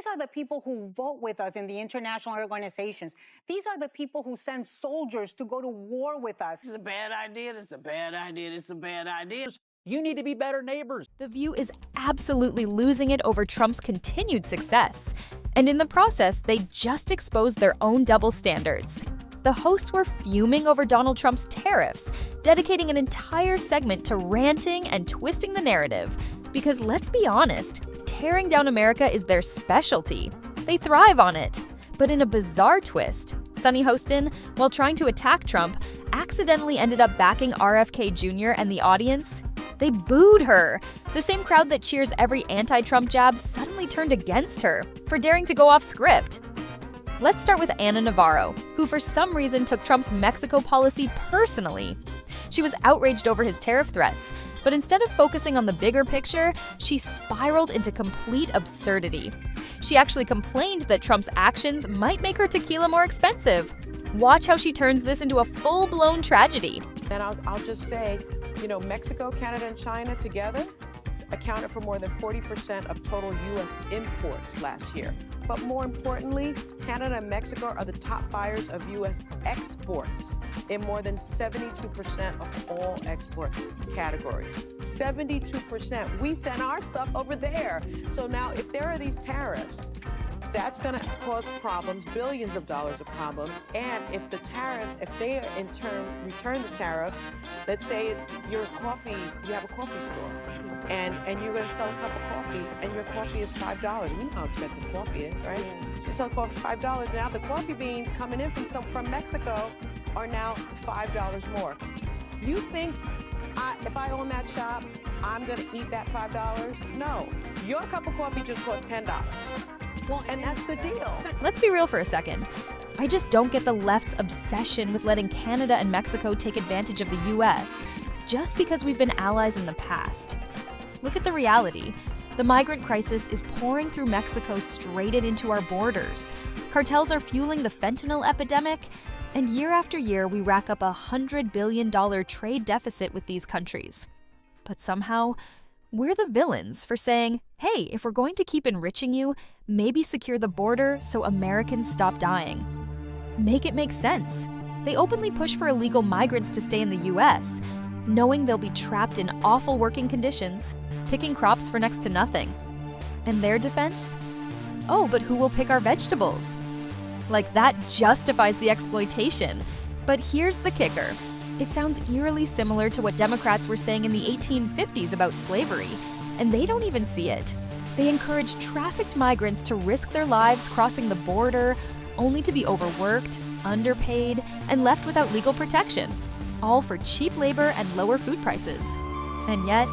These are the people who vote with us in the international organizations. These are the people who send soldiers to go to war with us. This is a bad idea. This is a bad idea. This is a bad idea. You need to be better neighbors. The View is absolutely losing it over Trump's continued success. And in the process, they just exposed their own double standards. The hosts were fuming over Donald Trump's tariffs, dedicating an entire segment to ranting and twisting the narrative. Because let's be honest, tearing down America is their specialty. They thrive on it. But in a bizarre twist, Sunny Hostin, while trying to attack Trump, accidentally ended up backing RFK Jr. and the audience. They booed her. The same crowd that cheers every anti-Trump jab suddenly turned against her for daring to go off script. Let's start with Ana Navarro, who for some reason took Trump's Mexico policy personally. She was outraged over his tariff threats, but instead of focusing on the bigger picture, she spiraled into complete absurdity. She actually complained that Trump's actions might make her tequila more expensive. Watch how she turns this into a full-blown tragedy. And I'll just say, Mexico, Canada, and China together accounted for more than 40% of total U.S. imports last year. But more importantly, Canada and Mexico are the top buyers of U.S. exports in more than 72% of all export categories. 72%. We send our stuff over there. So now if there are these tariffs, that's going to cause problems, billions of dollars of problems. And if the tariffs, if they in turn return the tariffs, let's say it's your coffee, you have a coffee store, and you're going to sell a cup of coffee, and your coffee is $5. You know how expensive coffee is, right? You sell coffee for $5. Now the coffee beans coming in from Mexico are now $5 more. You think if I own that shop, I'm going to eat that $5? No. Your cup of coffee just costs $10. Well, and that's the deal. Let's be real for a second. I just don't get the left's obsession with letting Canada and Mexico take advantage of the US just because we've been allies in the past. Look at the reality. The migrant crisis is pouring through Mexico straight into our borders. Cartels are fueling the fentanyl epidemic, and year after year we rack up a $100 billion trade deficit with these countries. But somehow, we're the villains for saying, hey, if we're going to keep enriching you, maybe secure the border so Americans stop dying. Make it make sense. They openly push for illegal migrants to stay in the US, knowing they'll be trapped in awful working conditions, picking crops for next to nothing. And their defense? Oh, but who will pick our vegetables? Like that justifies the exploitation. But here's the kicker. It sounds eerily similar to what Democrats were saying in the 1850s about slavery, and they don't even see it. They encourage trafficked migrants to risk their lives crossing the border, only to be overworked, underpaid, and left without legal protection, all for cheap labor and lower food prices. And yet,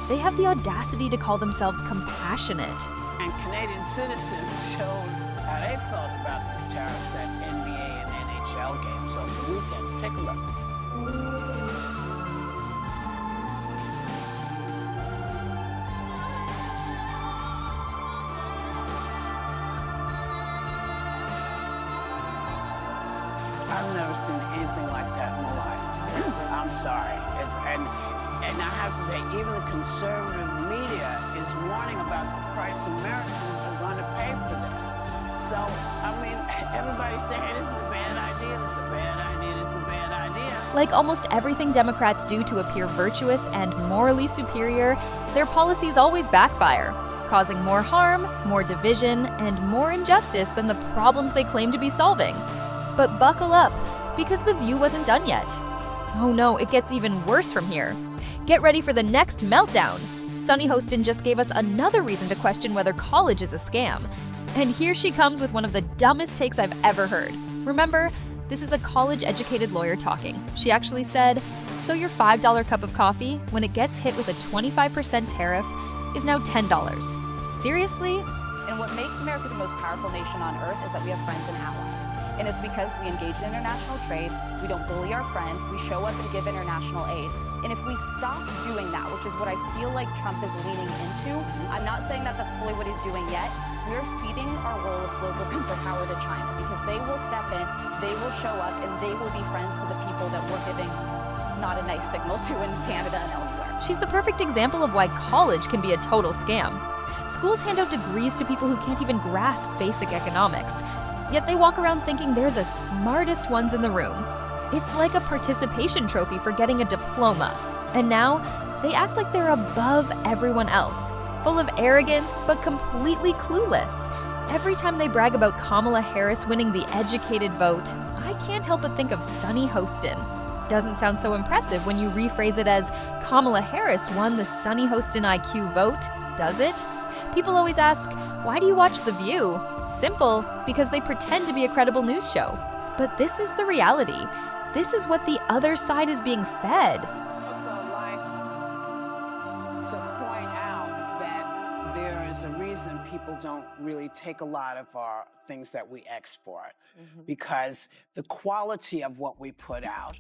they have the audacity to call themselves compassionate. And Canadian citizens showed how they felt about the tariffs at NBA and NHL games over the weekend. Take a look. I've never seen anything like that in my life. I'm sorry. And I have to say, even the conservative media is warning about the price Americans are going to pay for this. So, I mean, everybody's saying this is a bad idea, this is a bad idea, this is a bad idea. Like almost everything Democrats do to appear virtuous and morally superior, their policies always backfire, causing more harm, more division, and more injustice than the problems they claim to be solving. But buckle up, because The View wasn't done yet. Oh no, it gets even worse from here. Get ready for the next meltdown. Sunny Hostin just gave us another reason to question whether college is a scam. And here she comes with one of the dumbest takes I've ever heard. Remember, this is a college-educated lawyer talking. She actually said, so your $5 cup of coffee, when it gets hit with a 25% tariff, is now $10. Seriously? And what makes America the most powerful nation on earth is that we have friends and allies. And it's because we engage in international trade, we don't bully our friends, we show up and give international aid. And if we stop doing that, which is what I feel like Trump is leaning into, I'm not saying that that's fully what he's doing yet, we're ceding our role of global superpower to China because they will step in, they will show up, and they will be friends to the people that we're giving not a nice signal to in Canada and elsewhere. She's the perfect example of why college can be a total scam. Schools hand out degrees to people who can't even grasp basic economics, yet they walk around thinking they're the smartest ones in the room. It's like a participation trophy for getting a diploma. And now, they act like they're above everyone else, full of arrogance but completely clueless. Every time they brag about Kamala Harris winning the educated vote, I can't help but think of Sunny Hostin. Doesn't sound so impressive when you rephrase it as Kamala Harris won the Sunny Hostin IQ vote, does it? People always ask, why do you watch The View? Simple, because they pretend to be a credible news show. But this is the reality. This is what the other side is being fed. Also like to point out that there is a reason people don't really take a lot of our things that we export, because the quality of what we put out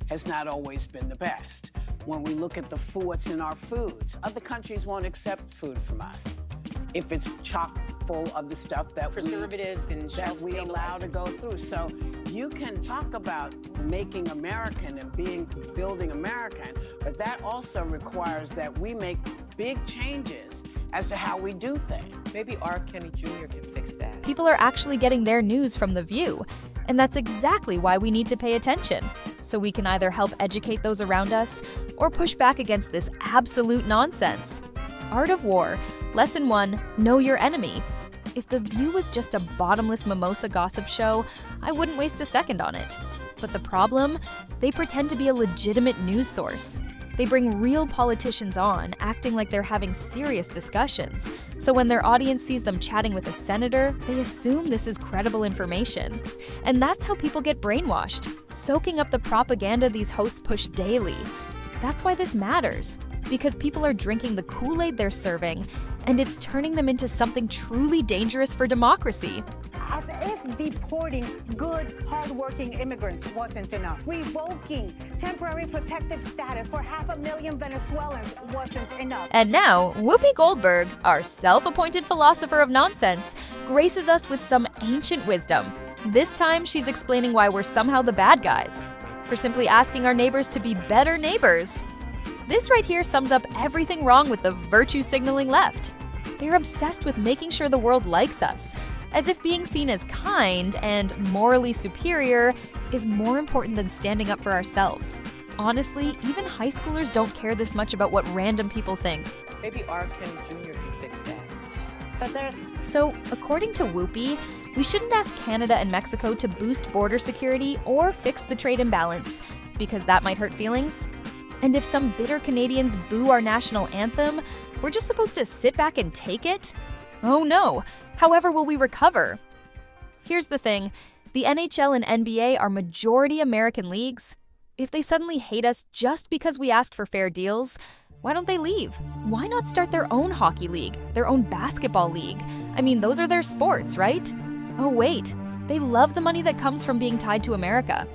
has not always been the best. When we look at what's in our foods, other countries won't accept food from us if it's chock full of the stuff that preservatives and we allow to go through. So you can talk about making American and building American, but that also requires that we make big changes as to how we do things. Maybe R. Kenny Jr. can fix that. People are actually getting their news from The View, and that's exactly why we need to pay attention, so we can either help educate those around us or push back against this absolute nonsense. Art of War, Lesson 1, Know Your Enemy. If The View was just a bottomless mimosa gossip show, I wouldn't waste a second on it. But the problem? They pretend to be a legitimate news source. They bring real politicians on, acting like they're having serious discussions. So when their audience sees them chatting with a senator, they assume this is credible information. And that's how people get brainwashed, soaking up the propaganda these hosts push daily. That's why this matters, because people are drinking the Kool-Aid they're serving, and it's turning them into something truly dangerous for democracy. As if deporting good, hardworking immigrants wasn't enough. Revoking temporary protective status for 500,000 Venezuelans wasn't enough. And now, Whoopi Goldberg, our self-appointed philosopher of nonsense, graces us with some ancient wisdom. This time, she's explaining why we're somehow the bad guys, for simply asking our neighbors to be better neighbors. This right here sums up everything wrong with the virtue-signaling left. They're obsessed with making sure the world likes us, as if being seen as kind and morally superior is more important than standing up for ourselves. Honestly, even high schoolers don't care this much about what random people think. Maybe R. Kenny Jr. can fix that. But So, according to Whoopi, we shouldn't ask Canada and Mexico to boost border security or fix the trade imbalance, because that might hurt feelings. And if some bitter Canadians boo our national anthem, we're just supposed to sit back and take it? Oh no! However will we recover? Here's the thing, the NHL and NBA are majority American leagues. If they suddenly hate us just because we asked for fair deals, why don't they leave? Why not start their own hockey league, their own basketball league? I mean, those are their sports, right? Oh wait, they love the money that comes from being tied to America.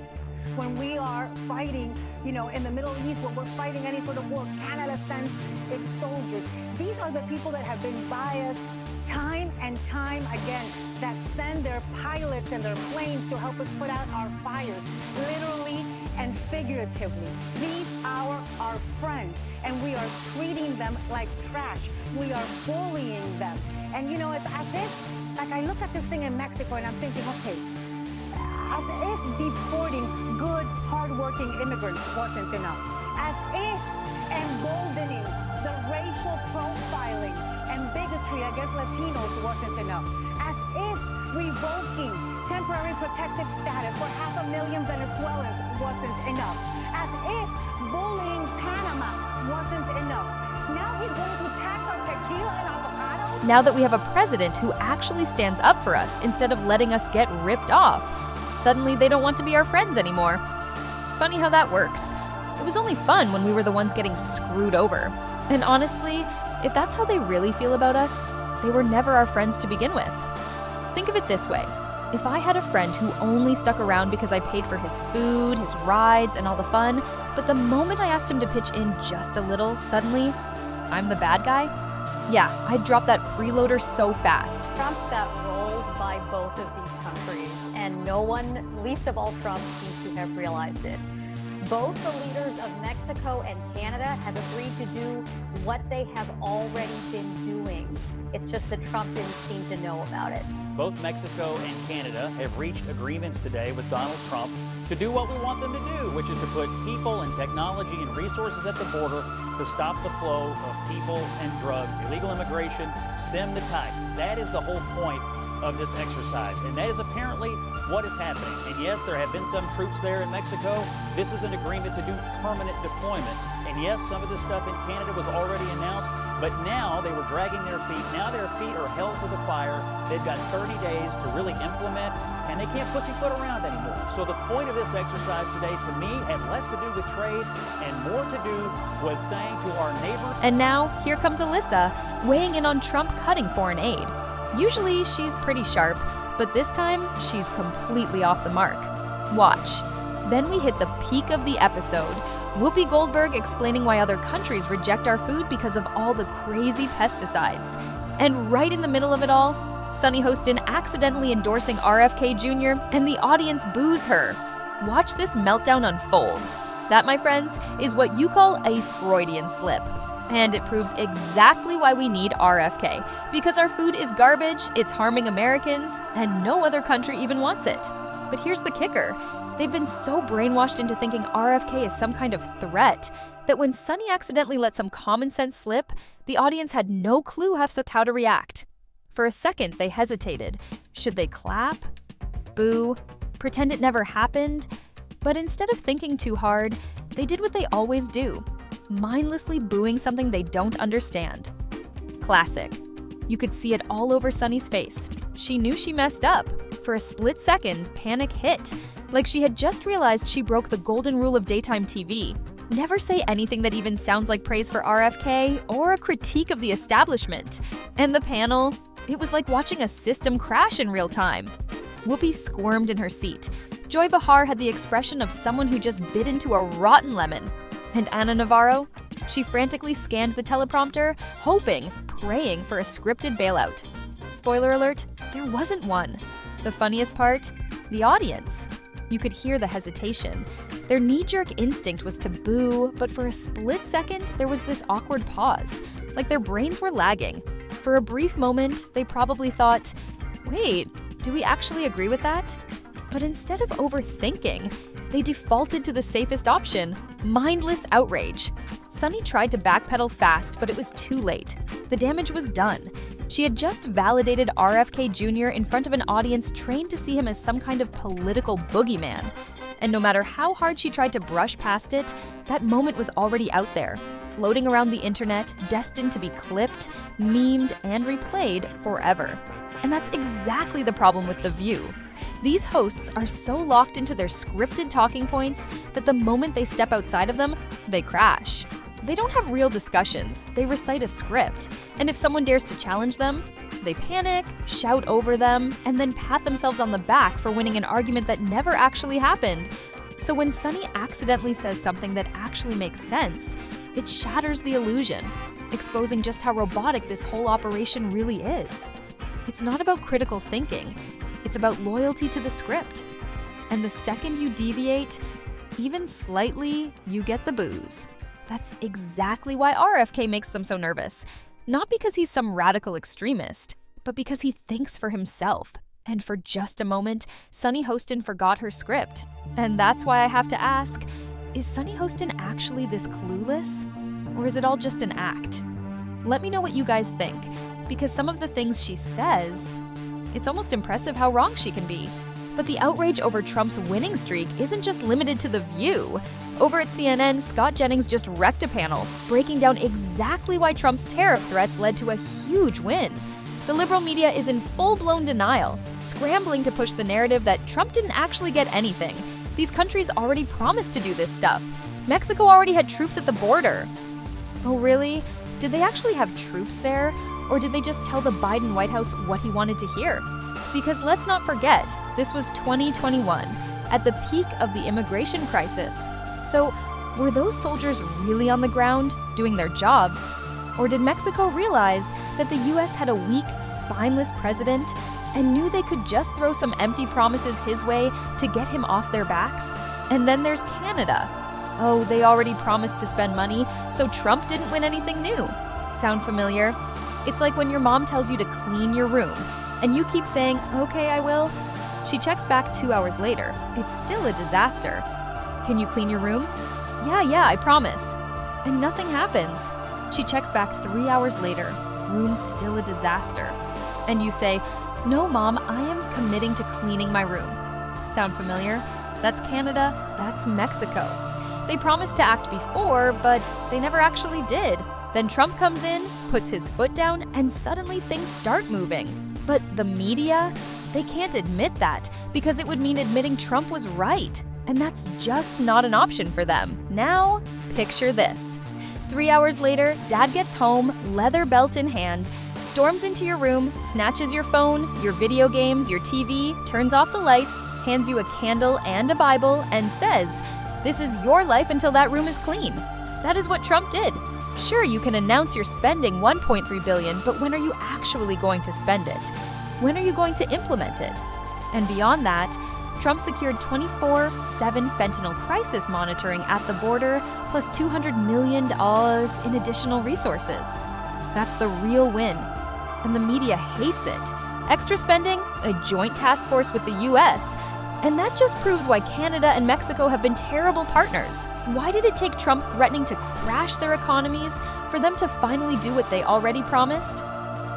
when we are fighting, you know, in the Middle East, when we're fighting any sort of war, Canada sends its soldiers. These are the people that have been biased time and time again, that send their pilots and their planes to help us put out our fires, literally and figuratively. These are our friends, and we are treating them like trash. We are bullying them. And you know, it's as if, like, I look at this thing in Mexico and I'm thinking, okay, as if deporting good, hardworking immigrants wasn't enough. As if emboldening the racial profiling and bigotry against Latinos wasn't enough. As if revoking temporary protective status for 500,000 Venezuelans wasn't enough. As if bullying Panama wasn't enough. Now he's going to tax our tequila and avocado? Now that we have a president who actually stands up for us instead of letting us get ripped off, suddenly they don't want to be our friends anymore. Funny how that works. It was only fun when we were the ones getting screwed over. And honestly, if that's how they really feel about us, they were never our friends to begin with. Think of it this way. If I had a friend who only stuck around because I paid for his food, his rides, and all the fun, but the moment I asked him to pitch in just a little, suddenly, I'm the bad guy? Yeah, I'd drop that freeloader so fast. Trump got rolled by both of these countries, and no one, least of all Trump, seems to have realized it. Both the leaders of Mexico and Canada have agreed to do what they have already been doing. It's just that Trump didn't seem to know about it. Both Mexico and Canada have reached agreements today with Donald Trump to do what we want them to do, which is to put people and technology and resources at the border to stop the flow of people and drugs, illegal immigration, stem the tide. That is the whole point of this exercise, and that is apparently what is happening. And yes, there have been some troops there in Mexico. This is an agreement to do permanent deployment. And yes, some of this stuff in Canada was already announced, but now they were dragging their feet. Now their feet are held to the fire. They've got 30 days to really implement, and they can't pussyfoot around anymore. So the point of this exercise today, to me, had less to do with trade and more to do with saying to our neighbors. And now, here comes Alyssa, weighing in on Trump cutting foreign aid. Usually, she's pretty sharp, but this time, she's completely off the mark. Watch. Then we hit the peak of the episode. Whoopi Goldberg explaining why other countries reject our food because of all the crazy pesticides. And right in the middle of it all, Sunny Hostin accidentally endorsing RFK Jr., and the audience boos her. Watch this meltdown unfold. That, my friends, is what you call a Freudian slip. And it proves exactly why we need RFK. Because our food is garbage, it's harming Americans, and no other country even wants it. But here's the kicker. They've been so brainwashed into thinking RFK is some kind of threat that when Sunny accidentally let some common sense slip, the audience had no clue how to react. For a second, they hesitated. Should they clap? Boo? Pretend it never happened? But instead of thinking too hard, they did what they always do. Mindlessly booing something they don't understand. Classic. You could see it all over Sunny's face. She knew she messed up. For a split second, panic hit. Like she had just realized she broke the golden rule of daytime TV. Never say anything that even sounds like praise for RFK or a critique of the establishment. And the panel, it was like watching a system crash in real time. Whoopi squirmed in her seat. Joy Behar had the expression of someone who just bit into a rotten lemon. And Ana Navarro? She frantically scanned the teleprompter, hoping, praying for a scripted bailout. Spoiler alert, there wasn't one. The funniest part? The audience. You could hear the hesitation. Their knee-jerk instinct was to boo, but for a split second, there was this awkward pause, like their brains were lagging. For a brief moment, they probably thought, wait, do we actually agree with that? But instead of overthinking, they defaulted to the safest option, mindless outrage. Sunny tried to backpedal fast, but it was too late. The damage was done. She had just validated RFK Jr. in front of an audience trained to see him as some kind of political boogeyman. And no matter how hard she tried to brush past it, that moment was already out there, floating around the internet, destined to be clipped, memed, and replayed forever. And that's exactly the problem with The View. These hosts are so locked into their scripted talking points that the moment they step outside of them, they crash. They don't have real discussions, they recite a script, and if someone dares to challenge them, they panic, shout over them, and then pat themselves on the back for winning an argument that never actually happened. So when Sunny accidentally says something that actually makes sense, it shatters the illusion, exposing just how robotic this whole operation really is. It's not about critical thinking, it's about loyalty to the script. And the second you deviate, even slightly, you get the boos. That's exactly why RFK makes them so nervous. Not because he's some radical extremist, but because he thinks for himself. And for just a moment, Sunny Hostin forgot her script. And that's why I have to ask, is Sunny Hostin actually this clueless? Or is it all just an act? Let me know what you guys think, because some of the things she says, it's almost impressive how wrong she can be. But the outrage over Trump's winning streak isn't just limited to The View. Over at CNN, Scott Jennings just wrecked a panel, breaking down exactly why Trump's tariff threats led to a huge win. The liberal media is in full-blown denial, scrambling to push the narrative that Trump didn't actually get anything. These countries already promised to do this stuff. Mexico already had troops at the border. Oh really? Did they actually have troops there? Or did they just tell the Biden White House what he wanted to hear? Because let's not forget, this was 2021, at the peak of the immigration crisis. So, were those soldiers really on the ground, doing their jobs? Or did Mexico realize that the US had a weak, spineless president and knew they could just throw some empty promises his way to get him off their backs? And then there's Canada. oh, they already promised to spend money, so Trump didn't win anything new. Sound familiar? It's like when your mom tells you to clean your room, and you keep saying, okay, I will. She checks back 2 hours later. It's still a disaster. Can you clean your room? Yeah, I promise. And nothing happens. She checks back 3 hours later. Room's still a disaster. And you say, no, Mom, I am committing to cleaning my room. Sound familiar? That's Canada, that's Mexico. They promised to act before, but they never actually did. Then Trump comes in, puts his foot down, and suddenly things start moving. But the media? They can't admit that, because it would mean admitting Trump was right. And that's just not an option for them. Now, picture this. 3 hours later, Dad gets home, leather belt in hand, storms into your room, snatches your phone, your video games, your TV, turns off the lights, hands you a candle and a Bible, and says, this is your life until that room is clean. That is what Trump did. Sure, you can announce you're spending $1.3 billion, but when are you actually going to spend it? When are you going to implement it? And beyond that, Trump secured 24/7 fentanyl crisis monitoring at the border, plus $200 million in additional resources. That's the real win. And the media hates it. Extra spending, a joint task force with the US. And that just proves why Canada and Mexico have been terrible partners. Why did it take Trump threatening to crash their economies for them to finally do what they already promised?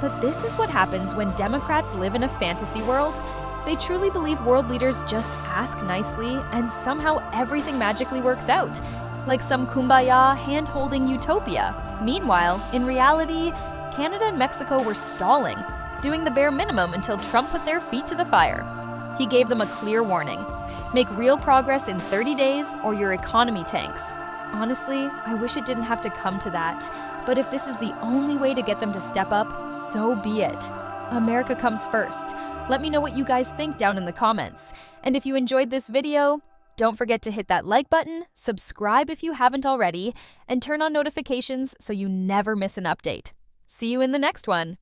But this is what happens when Democrats live in a fantasy world. They truly believe world leaders just ask nicely and somehow everything magically works out, like some kumbaya, hand-holding utopia. Meanwhile, in reality, Canada and Mexico were stalling, doing the bare minimum until Trump put their feet to the fire. He gave them a clear warning. Make real progress in 30 days or your economy tanks. Honestly, I wish it didn't have to come to that. But if this is the only way to get them to step up, so be it. America comes first. Let me know what you guys think down in the comments. And if you enjoyed this video, don't forget to hit that like button, subscribe if you haven't already, and turn on notifications so you never miss an update. See you in the next one.